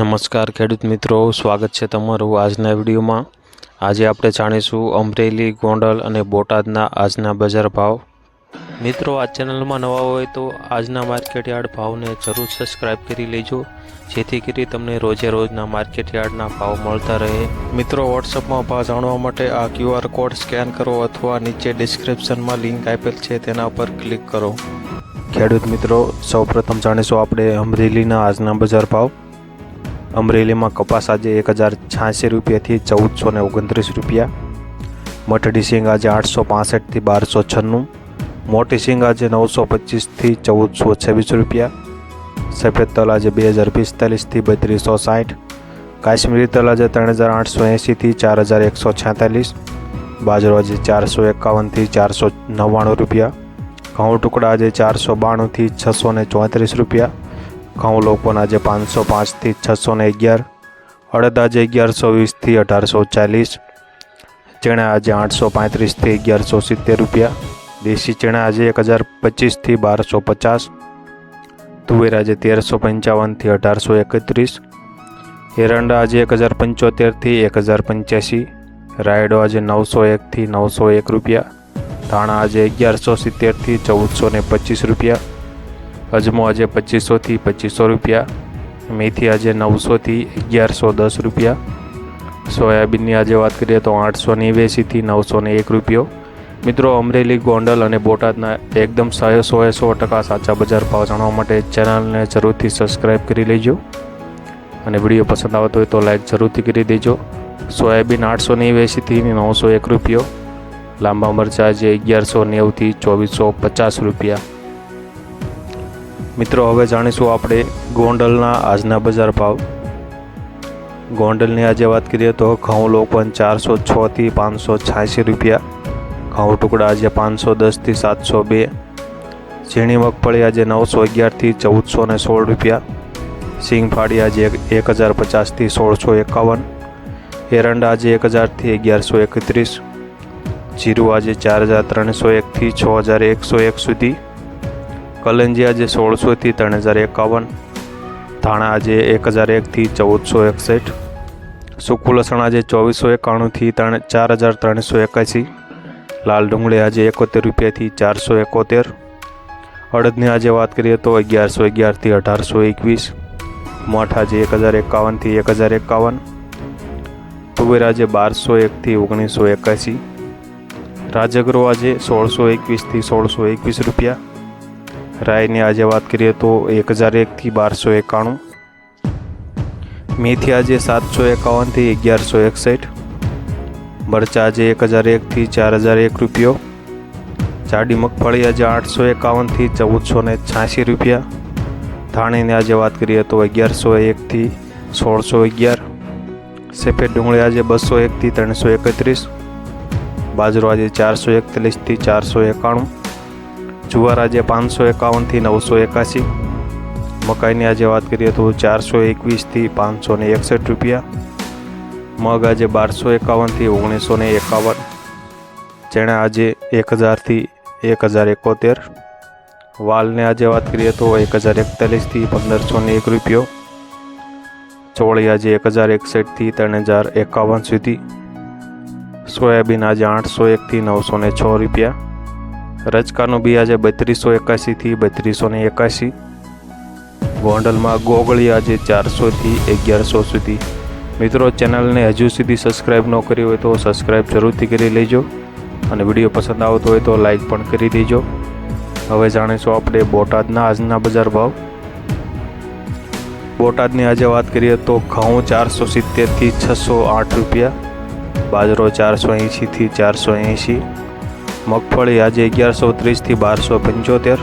નમસ્કાર ખેડૂત મિત્રો, સ્વાગત છે તમારું આજના વિડીયોમાં। આજે આપણે જાણીશું અમરેલી, ગોંડલ અને બોટાદના આજના બજાર ભાવ। મિત્રો, આ ચેનલમાં નવા હોય તો આજના માર્કેટ યાર્ડ ભાવને જરૂર સબસ્ક્રાઇબ કરી લેજો, જેથી કરી તમને રોજે રોજના માર્કેટ યાર્ડના ભાવ મળતા રહે। મિત્રો, વોટ્સઅપમાં ભાવ જાણવા માટે આ QR કોડ સ્કેન કરો અથવા નીચે ડિસ્ક્રિપ્શનમાં લિંક આપેલ છે તેના પર ક્લિક કરો। ખેડૂત મિત્રો, સૌપ્રથમ જાણીશું આપણે અમરેલીના આજના બજાર ભાવ। અમરેલીમાં કપાસ આજે 1086 રૂપિયાથી 1429 રૂપિયા, મઠડી સિંગ આજે 865થી 1296, મોટી સિંગ આજે 925થી 1426 રૂપિયા, સફેદ તલ આજે 2045થી 3260, કાશ્મીરી તલ આજે 3880થી 4146, બાજરો આજે 451થી 499 રૂપિયા, ઘઉં ટુકડા આજે 492થી 634 રૂપિયા, ઘઉં લોકોન આજે 505થી 611, અડદ આજે 1120થી 1840, ચણા આજે 835થી 1170 રૂપિયા, દેશી ચણા આજે 1025થી 1250, તુવેર આજે 1355થી 1831, એરંડા આજે 1075થી 1085, રાયડો આજે 901થી 901 રૂપિયા, ધાણા આજે 1170થી 1425 રૂપિયા, અજમો આજે 2500થી 2500 રૂપિયા, મેથી આજે 900થી 1110 રૂપિયા, સોયાબીનની આજે વાત કરીએ તો 889થી 901 રૂપિયો। મિત્રો, અમરેલી, ગોંડલ અને બોટાદના એકદમ 100% સાચા બજાર ભાવ જાણવા માટે ચેનલને જરૂરથી સબસ્ક્રાઈબ કરી લેજો અને વિડીયો પસંદ આવતો હોય તો લાઈક જરૂરથી કરી દેજો। સોયાબીન 889થી 901 રૂપિયો, લાંબા મરચાં આજે 1190થી 2450 રૂપિયા। મિત્રો, હવે જાણીશું આપણે ગોંડલના આજના બજાર ભાવ। ગોંડલની આજે વાત કરીએ તો ઘઉં લોકવન 406થી 586 રૂપિયા, ઘઉં ટુકડા આજે 510થી 702, ઝીણી મગફળી આજે 911થી 1416 રૂપિયા, સિંગફાડી આજે 1050થી 1651, એરંડા આજે 1000થી 1131, જીરું આજે 4301થી 6101 સુધી, કલંજી આજે 1600થી 3051, ધાણા આજે 1001થી 1461, સૂકું લસણ આજે 2491થી 4381, લાલ ડુંગળી આજે 71 રૂપિયાથી 471, અડદની આજે વાત કરીએ તો 1111થી 1821, મઠ આજે 1051થી 1051, તુવેર આજે 1201થી 1981, રાજગરો આજે 1621થી 1621 રૂપિયા, રાયની આજે વાત કરીએ તો 1001થી 1291, મેથી આજે 751થી 1161, મરચાં આજે 1001થી 4001 રૂપિયો, જાડી મગફળી આજે 851થી 1486 રૂપિયા, ધાણીની આજે વાત કરીએ તો 1101થી 1611, સફેદ ડુંગળી આજે 201થી 331, બાજરો આજે 441થી 491, જુવાર આજે 551થી 981, મકાઈની આજે વાત કરીએ તો 421થી 561 રૂપિયા, મગ આજે 1251થી 1951, ચણા આજે 1000થી 1071, વાલને આજે વાત કરીએ તો 1041થી 1501 રૂપિયો, ચોળી આજે 1061થી 3051 સુધી, સોયાબીન આજે 801થી 906 રૂપિયા, રચકાનું બી આજે 3281થી 3281, ગોંડલમાં ગોગળી આજે 400થી 1100 સુધી। મિત્રો, ચેનલને હજુ સુધી સબસ્ક્રાઈબ ન કરી હોય તો સબસ્ક્રાઈબ જરૂરથી કરી લેજો અને વિડીયો પસંદ આવતો હોય તો લાઈક પણ કરી દેજો। હવે જાણીશું આપણે બોટાદના આજના બજાર ભાવ। બોટાદની આજે વાત કરીએ તો ઘઉં 470થી 608 રૂપિયા, બાજરો 480થી 480, મગફળી આજે 1130થી 1275,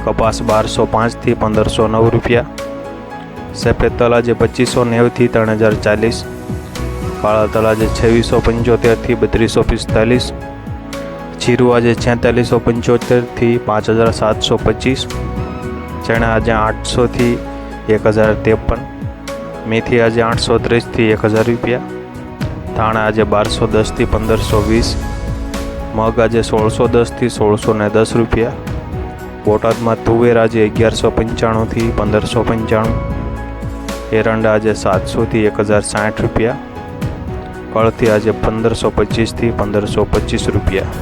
કપાસ 1205થી 1509 રૂપિયા, સફેદ તલ આજે 2590થી 3040, કાળા તલ આજે 2675થી 3245, જીરું આજે 4675થી 5725, ચણા આજે 800થી 1053, મેથી આજે 830થી 1000 રૂપિયા, ધાણા આજે 1210થી 1520, મગ આજે 1610થી 1610 રૂપિયા, બોટાદમાં તુવેર આજે 1195થી 1595, એરંડા આજે 700થી 1060 રૂપિયા, કળથી આજે 1525થી 1525 રૂપિયા।